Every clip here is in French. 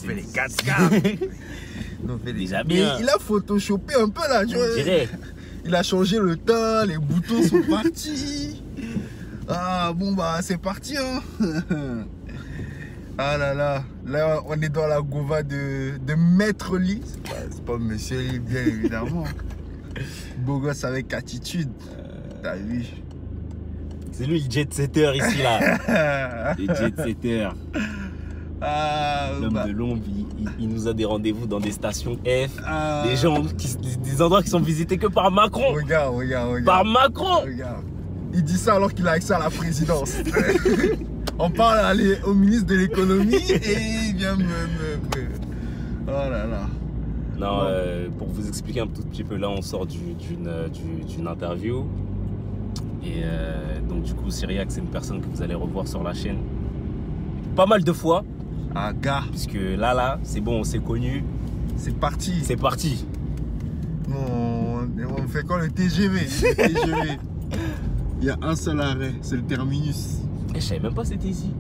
On fait les 4K. On fait Déjà bien. Mais il a photoshopé un peu là, tu vois. Il a changé le teint, les boutons sont partis. Ah bon bah c'est parti hein. Ah là là, là on est dans la gova de Maître Lee. C'est pas Monsieur Lee bien évidemment. Beau gosse avec attitude. T'as vu? C'est lui le jet-setter ici là. Le jet-setter. Ah, l'homme de l'ombre, il nous a des rendez-vous dans des stations F, des endroits qui sont visités que par Macron. Regarde. Par Macron. Regarde. Il dit ça alors qu'il a accès à la présidence. On parle au ministre de l'économie et il vient me... Oh là là. Non, pour vous expliquer un tout petit peu, là on sort d'une interview. Et donc du coup Cyriaque, c'est une personne que vous allez revoir sur la chaîne pas mal de fois. Ah gars. Puisque là, c'est bon, on s'est connus. C'est parti. C'est parti. On fait quoi le TGV? Le TGV. Il y a un seul arrêt, c'est le terminus. Je savais même pas c'était ici.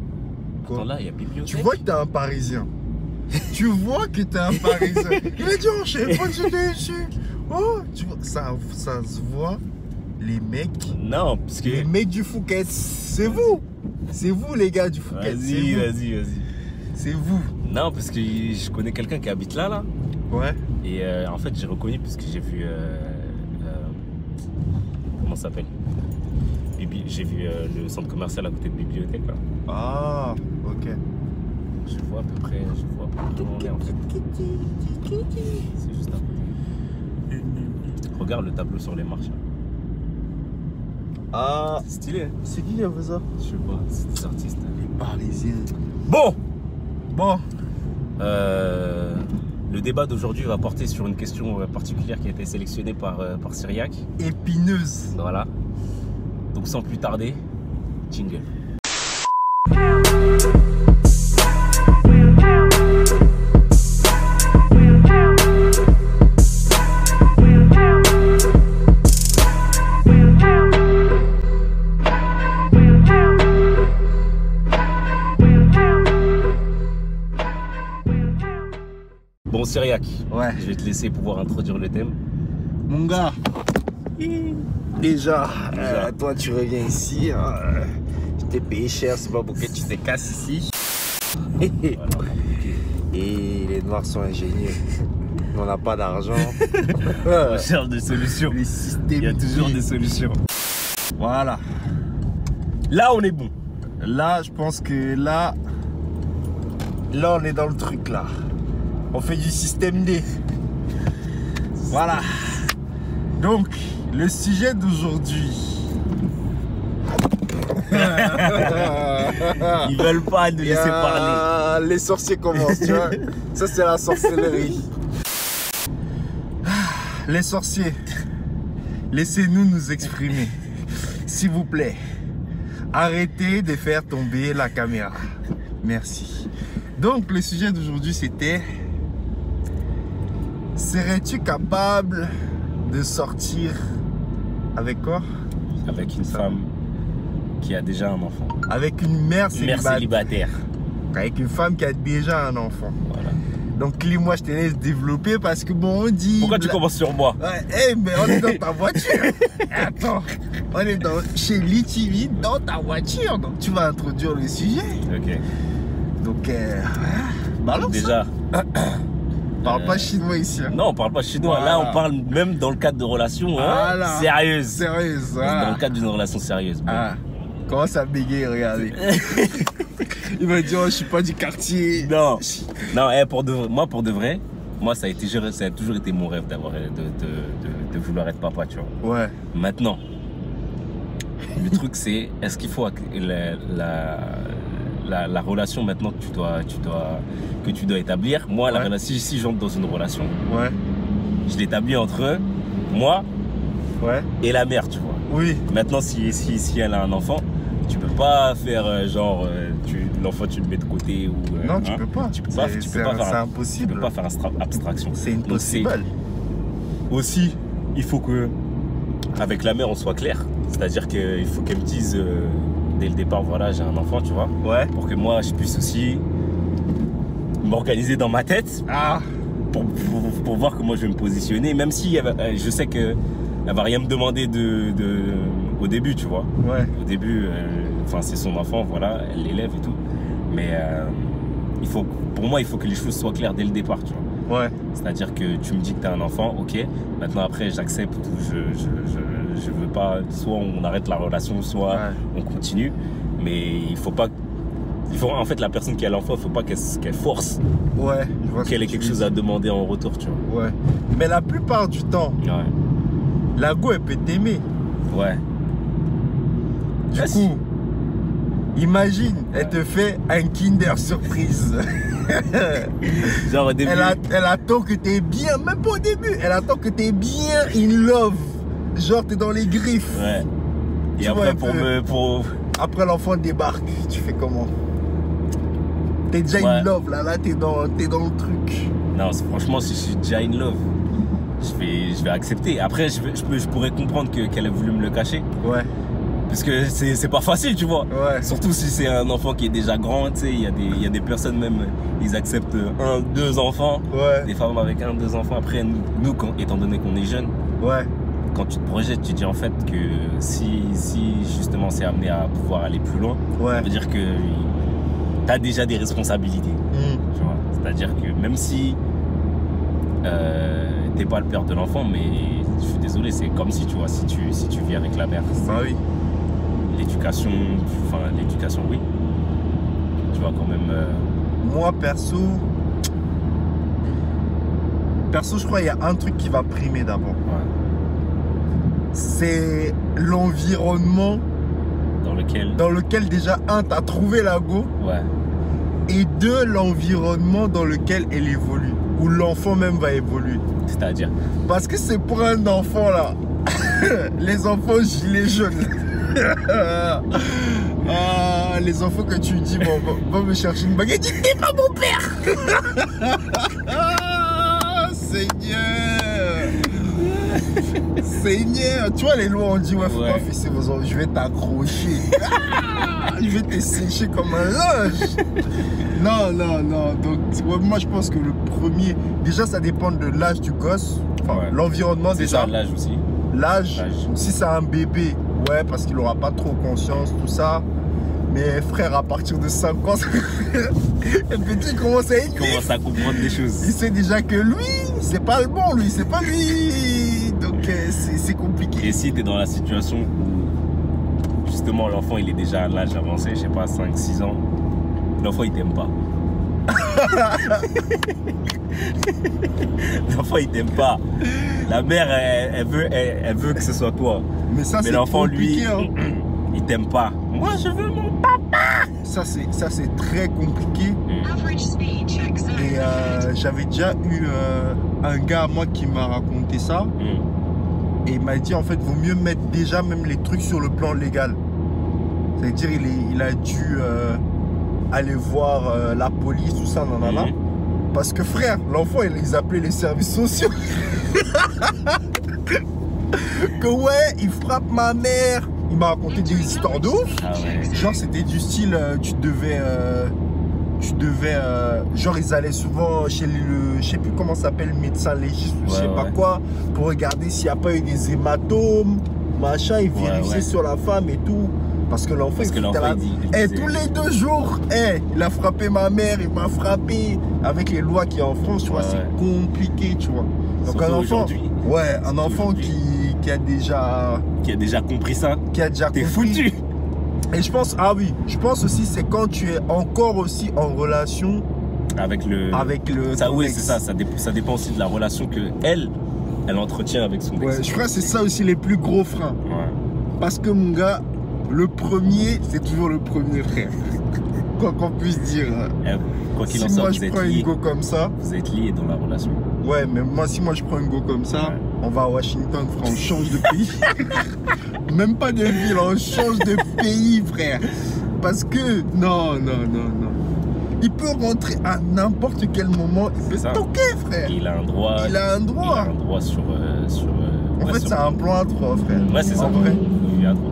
Quoi? Attends, là, il y a bibliothèque. Tu vois que t'es un Parisien. Tu vois que t'es un Parisien. Il a dit, oh, je savais pas que c'était ici. Oh, tu vois, ça se voit. Les mecs. Non, parce que... Les mecs du Phuket, c'est vous. C'est vous les gars du Phuket. Vas-y. C'est vous. Non, parce que je connais quelqu'un qui habite là. Ouais. Et en fait, j'ai reconnu parce que j'ai vu... comment ça s'appelle? J'ai vu le centre commercial à côté de bibliothèque là. Ah, ok. Je vois à peu près où on est en fait. C'est juste à côté. Regarde le tableau sur les marches là. Ah, c'est stylé. Hein. C'est qui qui a fait ça? Je sais pas, c'est des artistes. Les Parisiens. Bon. Le débat d'aujourd'hui va porter sur une question particulière qui a été sélectionnée par Cyriaque. Épineuse. Voilà. Donc sans plus tarder, jingle. Bon Cyriaque, ouais. Je vais te laisser pouvoir introduire le thème. Mon gars, déjà toi tu reviens ici, hein, je t'ai payé cher, c'est pas pour que tu te casses ici. Voilà. Et les noirs sont ingénieux, on n'a pas d'argent. On cherche des solutions. Il y a toujours des solutions. Voilà. Là on est bon. Là je pense que là on est dans le truc là. On fait du système D. Voilà. Donc, le sujet d'aujourd'hui. Ils veulent pas nous laisser parler. Les sorciers commencent, tu vois. Ça, c'est la sorcellerie. Les sorciers, laissez-nous nous exprimer. S'il vous plaît. Arrêtez de faire tomber la caméra. Merci. Donc, le sujet d'aujourd'hui, c'était... Serais-tu capable de sortir avec quoi? Avec une femme qui a déjà un enfant. Avec une mère célibataire. Avec une femme qui a déjà un enfant. Voilà. Donc moi je te laisse développer parce que bon on dit... Pourquoi tu commences sur moi? Ouais, mais on est dans ta voiture. Attends, on est chez Litimi dans ta voiture. Donc tu vas introduire le sujet. Ok. Donc balance. Déjà... On parle pas chinois ici. Hein. Non, on parle pas chinois. Voilà. Là, on parle même dans le cadre de relations sérieuses. Sérieuses. Dans le cadre d'une relation sérieuse. Bon. Commence à bégayer, regardez. Il m'a dit, oh, je suis pas du quartier. Non, pour de vrai, moi, ça a toujours été mon rêve de vouloir être papa, tu vois. Ouais. Maintenant, le truc, c'est, est-ce qu'il faut que la relation maintenant que tu dois établir, moi la relation, si j'entre dans une relation, je l'établis entre moi et la mère, tu vois. Oui. Maintenant si elle a un enfant, tu peux pas faire genre l'enfant tu le mets de côté ou non, tu peux pas. C'est impossible. Tu peux pas faire abstraction. C'est impossible. Aussi, il faut que avec la mère on soit clair, c'est-à-dire qu'il faut qu'elle me dise dès le départ, voilà, j'ai un enfant, tu vois. Ouais. Pour que moi, je puisse aussi m'organiser dans ma tête pour voir comment je vais me positionner, même si je sais qu'elle va rien me demander au début, tu vois. Ouais. Au début, c'est son enfant, voilà, elle l'élève et tout. Mais pour moi, il faut que les choses soient claires dès le départ, tu vois. Ouais. C'est-à-dire que tu me dis que tu as un enfant, ok. Maintenant, après, j'accepte ou je veux pas. Soit on arrête la relation, soit on continue. Mais il faut pas. En fait, la personne qui a l'enfant, il faut pas qu'elle force. Ouais. Je vois qu'elle ait quelque chose à demander en retour, tu vois. Ouais. Mais la plupart du temps, la go, elle peut t'aimer. Ouais. Du coup, imagine, elle te fait un Kinder surprise. Genre au début. Elle attend que t'es bien, même pas au début, elle attend que t'es bien in love. Genre t'es dans les griffes. Ouais. Et après après l'enfant débarque, tu fais comment? T'es déjà in love là t'es dans le truc. Non, franchement, si je suis déjà in love, je vais accepter. Après, je pourrais comprendre qu'elle ait voulu me le cacher. Ouais. Parce que c'est pas facile, tu vois. Ouais. Surtout si c'est un enfant qui est déjà grand, tu sais, il y a des personnes même, ils acceptent 1, 2 enfants. Ouais. Des femmes avec 1, 2 enfants. Après, nous étant donné qu'on est jeunes, quand tu te projettes, tu dis en fait que si justement c'est amené à pouvoir aller plus loin, ça veut dire que tu as déjà des responsabilités. Tu vois. C'est-à-dire que même si t'es pas le père de l'enfant, mais je suis désolé, c'est comme si tu vois, si tu vis avec la mère. Bah oui. L'éducation, oui. Tu vois quand même. Moi perso, je crois qu'il y a un truc qui va primer d'abord. Ouais. C'est l'environnement dans lequel déjà, t'as trouvé la go. Ouais. Et 2, l'environnement dans lequel elle évolue. Où l'enfant même va évoluer. C'est-à-dire? Parce que c'est pour un enfant là. Les enfants gilets jaunes. Les enfants que tu dis, bon, va me chercher une baguette. Dis, t'es pas mon père. Seigneur, tu vois les lois, on dit ouais, faut pas fesser vos enfants, je vais t'accrocher. Je vais te sécher comme un linge. Non. Donc moi je pense que le premier, déjà ça dépend de l'âge du gosse, l'environnement déjà. C'est l'âge aussi. L'âge, si c'est un bébé, parce qu'il aura pas trop conscience, tout ça. Mais frère, à partir de 5 ans, le petit commence à comprendre des choses. Il sait déjà que lui, c'est pas le bon, lui, c'est pas lui. Donc c'est compliqué. Et si tu es dans la situation où justement l'enfant il est déjà à l'âge avancé, je sais pas, 5-6 ans, l'enfant il t'aime pas. L'enfant il t'aime pas. La mère elle veut que ce soit toi. Mais l'enfant lui, il t'aime pas. Moi je veux mon papa. Ça c'est très compliqué. Et j'avais déjà eu un gars à moi qui m'a raconté ça. Et il m'a dit en fait vaut mieux mettre déjà même les trucs sur le plan légal. C'est-à-dire il a dû aller voir la police, tout ça, nanana. Parce que frère, l'enfant ils appelaient les services sociaux. Que il frappe ma mère. Il m'a raconté des histoires de ouf. Genre c'était du style tu devais genre ils allaient souvent chez je sais plus comment s'appelle, le médecin légiste ou je sais pas quoi, pour regarder s'il n'y a pas eu des hématomes, machin, ils vérifiaient sur la femme et tout. Parce que l'enfant il tous les 2 jours, il a frappé ma mère, il m'a frappé. Avec les lois qu'il y a en France, tu vois, c'est compliqué, tu vois. Donc un enfant, un enfant qui a déjà compris ça, t'es foutu. Et je pense, je pense aussi c'est quand tu es encore aussi en relation avec le ça, oui, c'est ça dépend aussi de la relation que elle entretient avec son ex. Je crois que c'est ça aussi les plus gros freins. Parce que mon gars, le premier, c'est toujours le premier, frère. Quoi qu'on puisse dire. Quoi qu'il en soit, soit, si moi je prends une go comme ça, vous êtes liés dans la relation. Ouais, mais si moi je prends une go comme ça, on va à Washington, frère, on change de pays. Même pas de ville, on change de pays, frère. Parce que, non. Il peut rentrer à n'importe quel moment, il peut toquer, frère. Il a un droit. sur en fait, c'est un plan à 3, frère. Ouais, c'est ça. En vrai. Il a droit.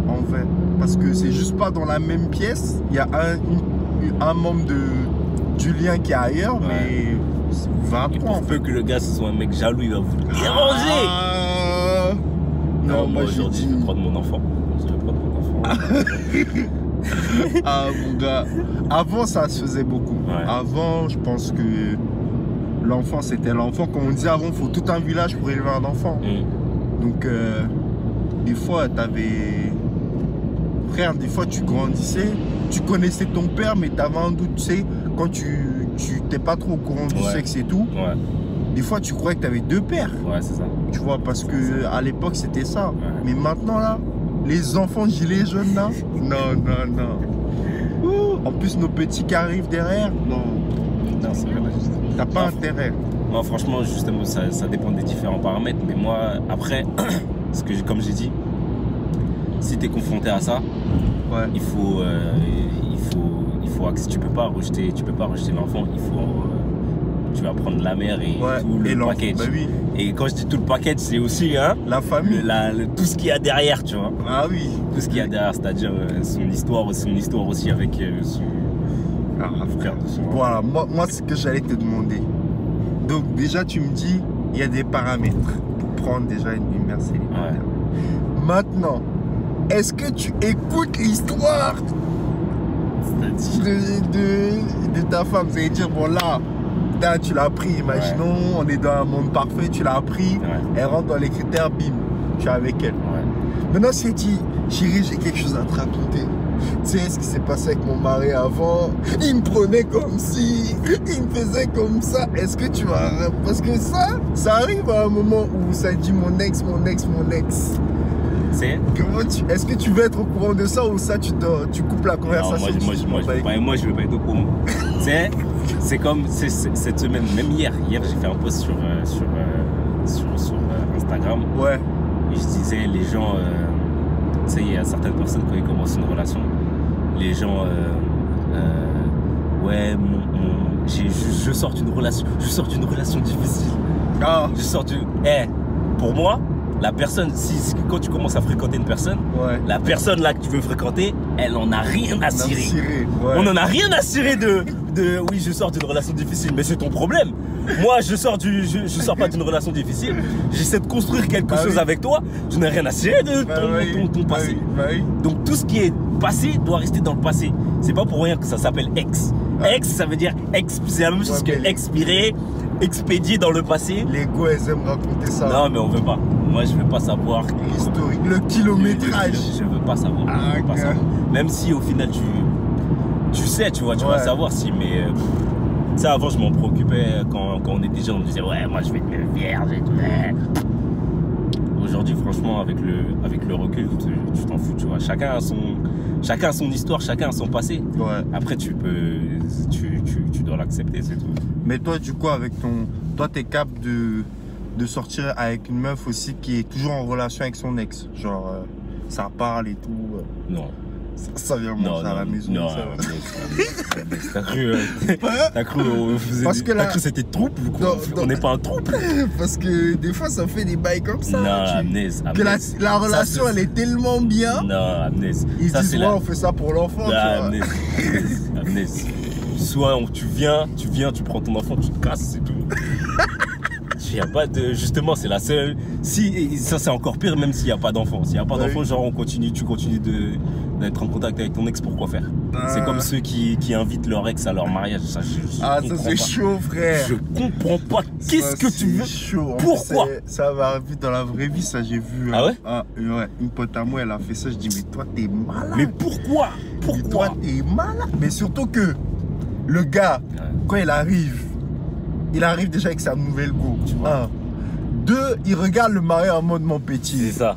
En vrai. Parce que c'est juste pas dans la même pièce. Il y a un membre du lien qui est ailleurs, mais 20 ans. Pour peu que le gars ce soit un mec jaloux, il va vous déranger. Non, moi aujourd'hui, je vais prendre mon enfant. Ah mon gars, avant ça se faisait beaucoup. Avant, je pense que l'enfant c'était l'enfant. Comme on disait avant, il faut tout un village pour élever un enfant. Donc des fois t'avais, frère, des fois tu grandissais, tu connaissais ton père, mais t'avais un doute, tu sais, quand tu t'es pas trop au courant du sexe et tout. Des fois tu croyais que t'avais deux pères. C'est ça. Tu vois, parce que à l'époque c'était ça. Mais maintenant là, les enfants gilets jaunes là, non. En plus nos petits qui arrivent derrière, non c'est vrai. T'as pas intérêt. Moi franchement, justement, ça dépend des différents paramètres. Mais moi, après, parce que comme j'ai dit, si t'es confronté à ça, il faut tu peux pas rejeter l'enfant. Tu vas prendre la mère et tout le package. Et quand je dis tout le package, c'est aussi la famille, tout ce qu'il y a derrière, tu vois. Ah oui. Tout ce qu'il y a derrière, c'est-à-dire son histoire aussi avec son frère. Voilà, moi c'est ce que j'allais te demander. Donc déjà tu me dis, il y a des paramètres pour prendre déjà une mère célibataire. Maintenant, est-ce que tu écoutes l'histoire de ta femme? Vous allez dire, bon là, tu l'as pris, imaginons, on est dans un monde parfait, tu l'as pris, elle rentre dans les critères, bim, tu es avec elle. Maintenant, si elle dit, chérie, j'ai quelque chose à te raconter. Tu sais ce qui s'est passé avec mon mari avant, il me prenait comme ci, il me faisait comme ça. Est-ce que tu vas... Parce que ça arrive à un moment où ça dit mon ex. Est-ce que tu veux être au courant de ça ou ça tu coupes la conversation? Moi je veux pas être au courant. C'est comme cette semaine, même hier j'ai fait un post sur Instagram. Et je disais, les gens, tu sais, il y a certaines personnes quand ils commencent une relation, les gens, je sors d'une relation difficile. Pour moi, la personne, quand tu commences à fréquenter une personne, la personne là que tu veux fréquenter, elle en a rien à cirer. On en a rien à cirer de oui, je sors d'une relation difficile, mais c'est ton problème. Moi, je sors pas d'une relation difficile. J'essaie de construire quelque chose avec toi. Je n'ai rien à cirer de ton passé. Donc tout ce qui est passé doit rester dans le passé. C'est pas pour rien que ça s'appelle ex. Ex, ça veut dire c'est la même chose que expirer, expédier dans le passé. Les go, elles aiment raconter ça. Non, mais on veut pas. Moi, je veux pas savoir. L'historique, le kilométrage. Je veux pas savoir. Même si au final tu sais, tu vas savoir si, mais ça avant je m'en préoccupais quand on était jeunes, on me disait ouais, moi je vais être vierge et tout. Aujourd'hui, franchement, avec le recul, tu t'en fous, tu vois. Chacun a son histoire, chacun a son passé. Après, tu dois l'accepter, c'est tout. Mais toi, du coup, toi, t'es capable de sortir avec une meuf aussi qui est toujours en relation avec son ex, genre ça parle et tout. Non. Ça vient manger à la maison. Non, t'as cru parce que c'était trouble ou quoi? On n'est pas un trouble. Parce que des fois ça fait des bails comme ça. Non, Amnès. Que la relation elle est tellement bien. Non, Amnès. Ils disent on fait ça pour l'enfant. Amnès. Soit tu viens, tu prends ton enfant, tu te casses, c'est tout. Il n'y a pas de... Justement, c'est la seule... Si, ça, c'est encore pire, même s'il n'y a pas d'enfant. S'il n'y a pas d'enfant, genre, tu continues d'être en contact avec ton ex, pourquoi faire? C'est comme ceux qui invitent leur ex à leur mariage. Ça, ça c'est chaud, frère. Je comprends pas. Qu'est-ce que tu veux? Chaud. Pourquoi? Ça va arriver dans la vraie vie, ça, j'ai vu. Ah ouais? Une pote à moi, elle a fait ça. Je dis, mais toi, t'es malade. Mais pourquoi? Mais toi, t'es malade. Mais surtout que le gars, quand il arrive déjà avec sa nouvelle go. Tu vois. 2, il regarde le mari en mode mon petit. C'est ça.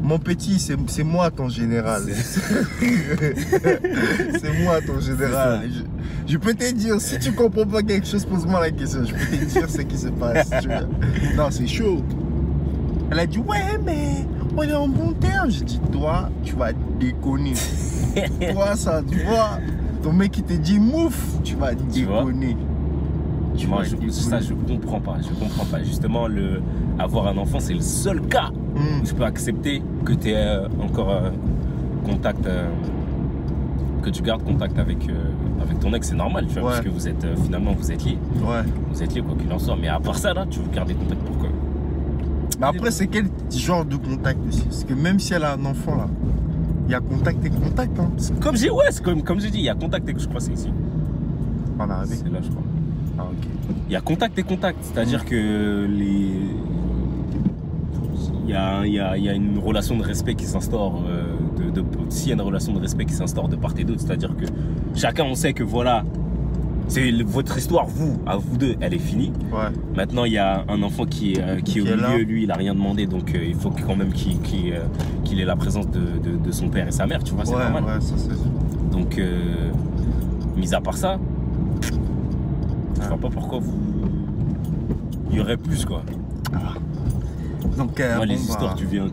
Mon petit, c'est moi ton général. C'est moi ton général. Je peux te dire, si tu comprends pas quelque chose, pose-moi la question. Je peux te dire ce qui se passe. Non, c'est chaud. Elle a dit, ouais, mais on est en bon terme. J'ai dit, toi, tu vas déconner. Toi, ça, tu vois, ton mec qui te dit mouf, tu vas déconner. Moi, ça, je comprends pas. Justement, avoir un enfant, c'est le seul cas où je peux accepter que tu aies encore contact, que tu gardes contact avec ton ex, c'est normal, tu vois, parce que vous êtes finalement vous êtes liés. Ouais. Vous êtes liés quoi qu'il en soit. Mais à part ça, là, tu veux garder contact pourquoi? Mais après, c'est quel genre de contact aussi? Parce que même si elle a un enfant là, il y a contact et contact. Hein. Comme j'ai dit, il y a contact et je crois que c'est ici. En arabe. C'est là, je crois. Ah ok. Il y a contact et contact, c'est-à-dire que il y a une relation de respect qui s'instaure s'il y a une relation de respect qui s'instaure de part et d'autre, c'est-à-dire que chacun on sait que voilà, c'est votre histoire, à vous deux, elle est finie. Ouais. Maintenant il y a un enfant qui est au milieu, lui il a rien demandé, donc il faut quand même qu'il ait la présence de son père et sa mère, tu vois, c'est normal. Ouais, ça c'est sûr. Donc mis à part ça, je vois pas pourquoi il y aurait plus quoi. Ah. Donc, moi, les histoires, tu viens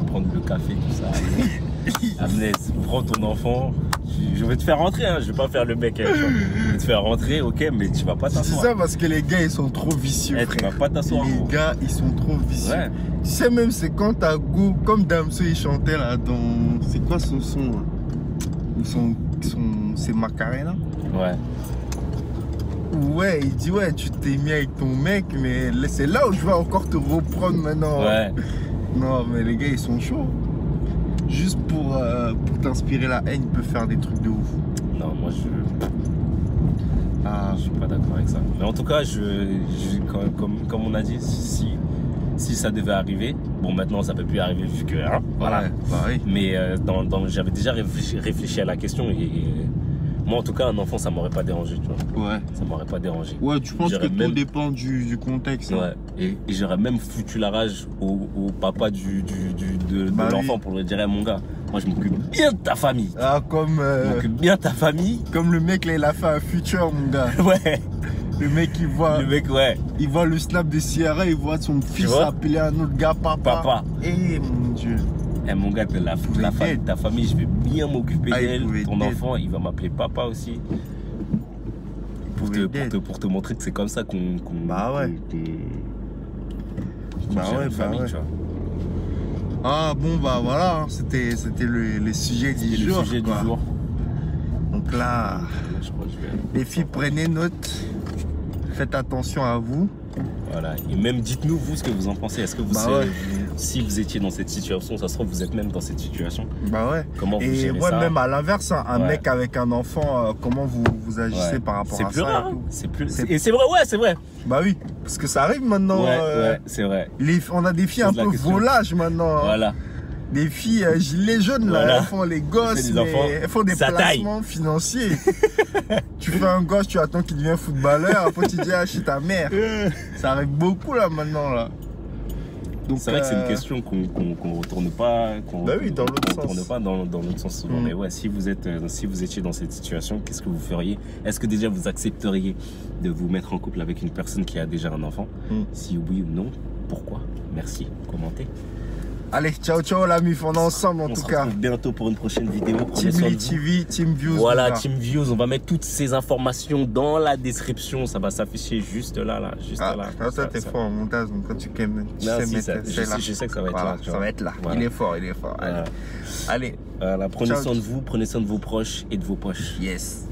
prendre le café, tout ça. Amnès, prends ton enfant. Je vais te faire rentrer, hein. Je vais pas faire le mec. Hein, je vais te faire rentrer, ok, mais tu vas pas t'asseoir. C'est ça parce que les gars, ils sont trop vicieux. Tu vas pas t'asseoir. Les gars, ils sont trop vicieux. Ouais. Tu sais, même, c'est quand t'as goût, comme Damso, il chantait là dans. C'est quoi son son là? C'est Macarena? Ouais. Ouais, il dit ouais, tu t'es mis avec ton mec, mais c'est là où je vais encore te reprendre maintenant. Ouais. Non, mais les gars, ils sont chauds. Juste pour t'inspirer la haine, ils peuvent faire des trucs de ouf. Non, moi je suis pas d'accord avec ça. Mais en tout cas, comme on a dit, si ça devait arriver, bon maintenant ça peut plus arriver vu que voilà. Ouais, bah oui. Mais j'avais déjà réfléchi à la question et moi, en tout cas, un enfant, ça m'aurait pas dérangé, tu vois. Ouais. Ça m'aurait pas dérangé. Ouais, tu penses que tout dépend du contexte. Ouais. Et j'aurais même foutu la rage au papa de l'enfant pour lui dire, hey, mon gars, moi, je m'occupe bien de ta famille. Ah, comme... Je m'occupe bien de ta famille. Comme le mec, là, il a fait un futur, mon gars. Ouais. Le mec, il voit... ouais. Il voit le snap de Sierra, il voit son fils appeler un autre gars papa. Eh, mon Dieu. Eh mon gars, ta famille, je vais bien m'occuper d'elle. Ton enfant, il va m'appeler papa aussi. Pour te montrer que c'est comme ça qu'on bah ouais. famille, tu vois. Ah bon, bah voilà, hein, c'était les sujets du jour. Donc là, les filles, prenez note. Faites attention à vous. Voilà, et même dites-nous vous ce que vous en pensez. Est-ce que vous, si vous étiez dans cette situation, ça se trouve vous êtes même dans cette situation. Bah ouais. Comment vous gérez ça? Et même à l'inverse, hein, un mec avec un enfant, comment vous agissez par rapport à ça? C'est plus rare. Et c'est vrai, ouais, c'est vrai. Bah oui, parce que ça arrive maintenant. Ouais, c'est vrai. On a des filles un peu volages maintenant. Voilà. Hein. Des filles gilets jaunes, là, elles font les gosses, elles font des placements financiers. Tu fais un gosse, tu attends qu'il devienne footballeur, après tu dis ah, chez ta mère. Ça arrive beaucoup là maintenant là. C'est vrai que c'est une question qu'on retourne pas, dans l'autre sens. Pas dans l'autre sens souvent. Mais ouais, si vous étiez dans cette situation, qu'est-ce que vous feriez? Est-ce que déjà vous accepteriez de vous mettre en couple avec une personne qui a déjà un enfant? Si oui ou non, pourquoi? Merci. Commentez. Allez, ciao ciao la mif, on est ensemble en tout cas. On se retrouve bientôt pour une prochaine vidéo. Team Lee TV, Team Views. Voilà, Team Views, on va mettre toutes ces informations dans la description. Ça va s'afficher juste là. Toi, t'es fort en montage, donc quand tu sais mettre je sais que ça va être là. Ça va être là. Voilà. Il est fort. Allez. Prenez soin de vous, prenez soin de vos proches et de vos poches. Yes.